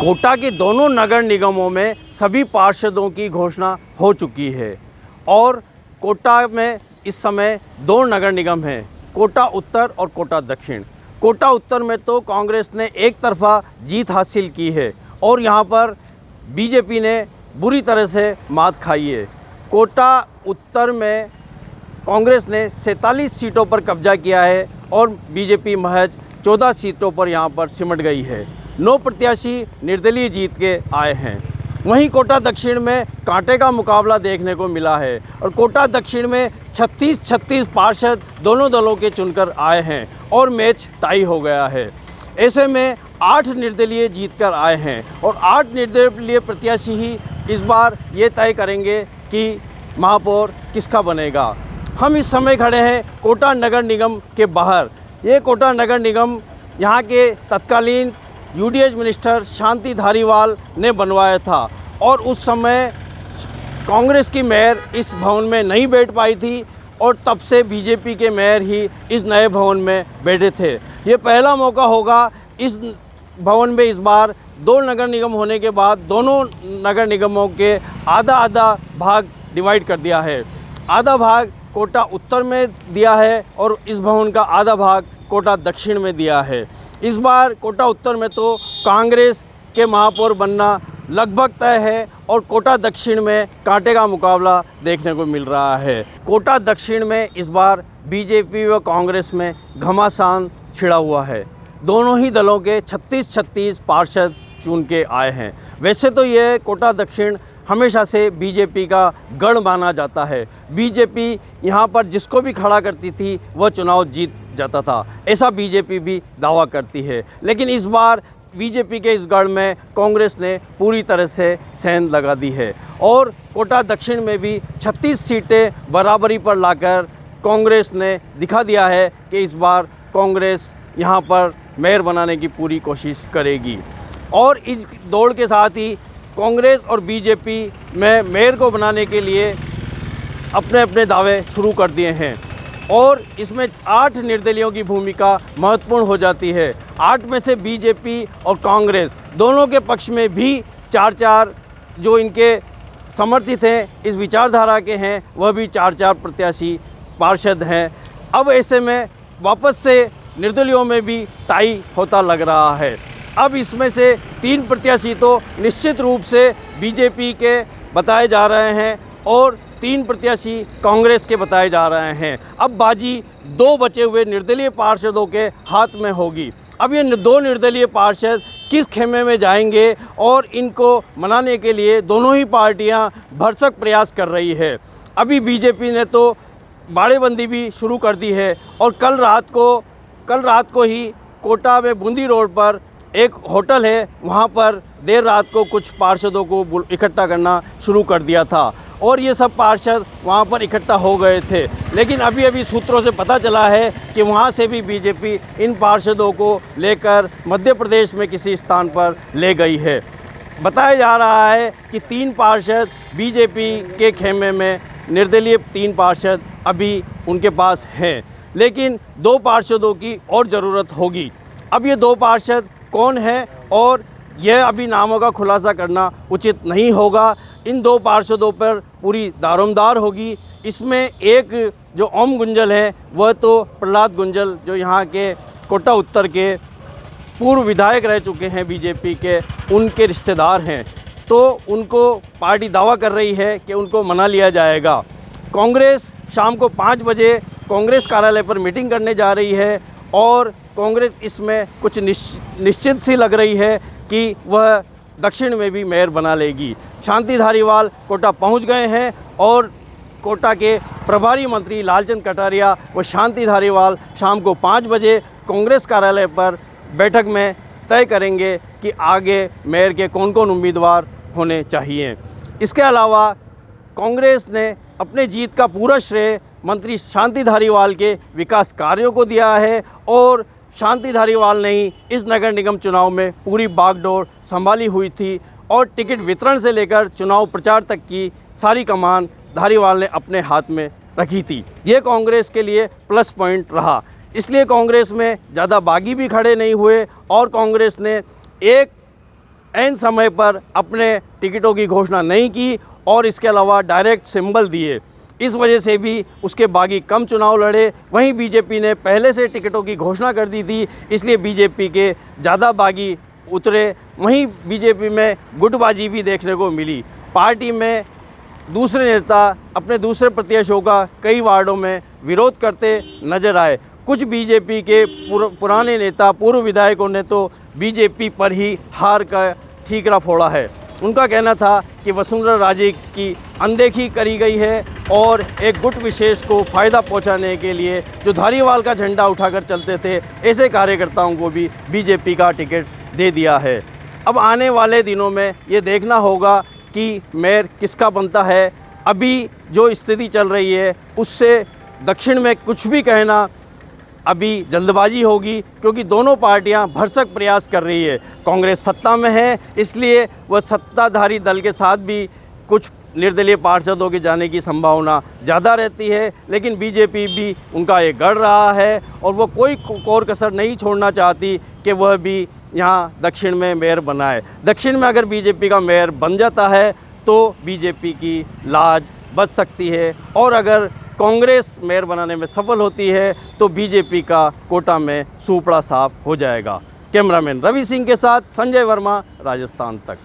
कोटा के दोनों नगर निगमों में सभी पार्षदों की घोषणा हो चुकी है और कोटा में इस समय दो नगर निगम हैं, कोटा उत्तर और कोटा दक्षिण। कोटा उत्तर में तो कांग्रेस ने एक तरफा जीत हासिल की है और यहाँ पर बीजेपी ने बुरी तरह से मात खाई है। कोटा उत्तर में कांग्रेस ने 47 सीटों पर कब्जा किया है और बीजेपी महज 14 सीटों पर यहाँ पर सिमट गई है। 9 प्रत्याशी निर्दलीय जीत के आए हैं। वहीं कोटा दक्षिण में कांटे का मुकाबला देखने को मिला है और कोटा दक्षिण में 36 पार्षद दोनों दलों के चुनकर आए हैं और मैच टाई हो गया है। ऐसे में 8 निर्दलीय जीत कर आए हैं और 8 निर्दलीय प्रत्याशी ही इस बार ये तय करेंगे कि महापौर किसका बनेगा। हम इस समय खड़े हैं कोटा नगर निगम के बाहर। ये कोटा नगर निगम यहाँ के तत्कालीन यूडीएच मिनिस्टर शांति धारीवाल ने बनवाया था और उस समय कांग्रेस की मेयर इस भवन में नहीं बैठ पाई थी और तब से बीजेपी के मेयर ही इस नए भवन में बैठे थे। ये पहला मौका होगा इस भवन में इस बार 2 नगर निगम होने के बाद दोनों नगर निगमों के आधा भाग डिवाइड कर दिया है। आधा भाग कोटा उत्तर में दिया है और इस भवन का आधा भाग कोटा दक्षिण में दिया है। इस बार कोटा उत्तर में तो कांग्रेस के महापौर बनना लगभग तय है और कोटा दक्षिण में कांटे का मुकाबला देखने को मिल रहा है। कोटा दक्षिण में इस बार बीजेपी व कांग्रेस में घमासान छिड़ा हुआ है। दोनों ही दलों के 36 पार्षद चुन के आए हैं। वैसे तो यह कोटा दक्षिण हमेशा से बीजेपी का गढ़ माना जाता है। बीजेपी यहाँ पर जिसको भी खड़ा करती थी वह चुनाव जीत जाता था, ऐसा बीजेपी भी दावा करती है। लेकिन इस बार बीजेपी के इस गढ़ में कांग्रेस ने पूरी तरह से सेंध लगा दी है और कोटा दक्षिण में भी 36 सीटें बराबरी पर लाकर कांग्रेस ने दिखा दिया है कि इस बार कांग्रेस यहाँ पर मेयर बनाने की पूरी कोशिश करेगी। और इस दौड़ के साथ ही कांग्रेस और बीजेपी में मेयर को बनाने के लिए अपने अपने दावे शुरू कर दिए हैं और इसमें 8 निर्दलियों की भूमिका महत्वपूर्ण हो जाती है। 8 में से बीजेपी और कांग्रेस दोनों के पक्ष में भी 4 जो इनके समर्थित हैं, इस विचारधारा के हैं, वह भी 4 प्रत्याशी पार्षद हैं। अब ऐसे में वापस से निर्दलियों में भी टाई होता लग रहा है। अब इसमें से 3 प्रत्याशी तो निश्चित रूप से बीजेपी के बताए जा रहे हैं और 3 प्रत्याशी कांग्रेस के बताए जा रहे हैं। अब बाजी 2 बचे हुए निर्दलीय पार्षदों के हाथ में होगी। अब ये 2 निर्दलीय पार्षद किस खेमे में जाएंगे और इनको मनाने के लिए दोनों ही पार्टियां भरसक प्रयास कर रही है। अभी बीजेपी ने तो बाड़ेबंदी भी शुरू कर दी है और कल रात को ही कोटा में बूंदी रोड पर एक होटल है, वहाँ पर देर रात को कुछ पार्षदों को इकट्ठा करना शुरू कर दिया था और ये सब पार्षद वहाँ पर इकट्ठा हो गए थे। लेकिन अभी सूत्रों से पता चला है कि वहाँ से भी बीजेपी इन पार्षदों को लेकर मध्य प्रदेश में किसी स्थान पर ले गई है। बताया जा रहा है कि 3 पार्षद बीजेपी के खेमे में, निर्दलीय 3 पार्षद अभी उनके पास हैं, लेकिन 2 पार्षदों की और ज़रूरत होगी। अब ये 2 पार्षद कौन है और यह अभी नामों का खुलासा करना उचित नहीं होगा। इन 2 पार्षदों पर पूरी दारोमदार होगी। इसमें एक जो ओम गुंजल है वह तो प्रहलाद गुंजल, जो यहाँ के कोटा उत्तर के पूर्व विधायक रह चुके हैं बीजेपी के, उनके रिश्तेदार हैं, तो उनको पार्टी दावा कर रही है कि उनको मना लिया जाएगा। कांग्रेस शाम को 5 बजे कांग्रेस कार्यालय पर मीटिंग करने जा रही है और कांग्रेस इसमें कुछ निश्चित सी लग रही है कि वह दक्षिण में भी मेयर बना लेगी। शांति धारीवाल कोटा पहुंच गए हैं और कोटा के प्रभारी मंत्री लालचंद कटारिया व शांति धारीवाल शाम को 5 बजे कांग्रेस कार्यालय पर बैठक में तय करेंगे कि आगे मेयर के कौन कौन उम्मीदवार होने चाहिए। इसके अलावा कांग्रेस ने अपने जीत का पूरा श्रेय मंत्री शांति धारीवाल के विकास कार्यों को दिया है और शांति धारीवाल ने ही इस नगर निगम चुनाव में पूरी बागडोर संभाली हुई थी और टिकट वितरण से लेकर चुनाव प्रचार तक की सारी कमान धारीवाल ने अपने हाथ में रखी थी। ये कांग्रेस के लिए प्लस पॉइंट रहा, इसलिए कांग्रेस में ज़्यादा बागी भी खड़े नहीं हुए और कांग्रेस ने एक ऐन समय पर अपने टिकटों की घोषणा नहीं की और इसके अलावा डायरेक्ट सिंबल दिए। इस वजह से भी उसके बागी कम चुनाव लड़े। वहीं बीजेपी ने पहले से टिकटों की घोषणा कर दी थी, इसलिए बीजेपी के ज़्यादा बागी उतरे। वहीं बीजेपी में गुटबाजी भी देखने को मिली। पार्टी में दूसरे नेता अपने दूसरे प्रत्याशियों का कई वार्डों में विरोध करते नजर आए। कुछ बीजेपी के पुराने नेता, पूर्व विधायकों ने तो बीजेपी पर ही हार का ठीकरा फोड़ा है। उनका कहना था कि वसुंधरा राजे की अनदेखी करी गई है और एक गुट विशेष को फ़ायदा पहुंचाने के लिए जो धारीवाल का झंडा उठाकर चलते थे, ऐसे कार्यकर्ताओं को भी बीजेपी का टिकट दे दिया है। अब आने वाले दिनों में ये देखना होगा कि मेयर किसका बनता है। अभी जो स्थिति चल रही है उससे दक्षिण में कुछ भी कहना अभी जल्दबाजी होगी, क्योंकि दोनों पार्टियां भरसक प्रयास कर रही है। कांग्रेस सत्ता में है, इसलिए वह सत्ताधारी दल के साथ भी कुछ निर्दलीय पार्षदों के जाने की संभावना ज़्यादा रहती है, लेकिन बीजेपी भी उनका एक गढ़ रहा है और वो कोई कोर कसर नहीं छोड़ना चाहती कि वह भी यहाँ दक्षिण में मेयर बनाए। दक्षिण में अगर बीजेपी का मेयर बन जाता है तो बीजेपी की लाज बच सकती है, और अगर कांग्रेस मेयर बनाने में सफल होती है तो बीजेपी का कोटा में सूपड़ा साफ हो जाएगा। कैमरामैन रवि सिंह के साथ संजय वर्मा, राजस्थान तक।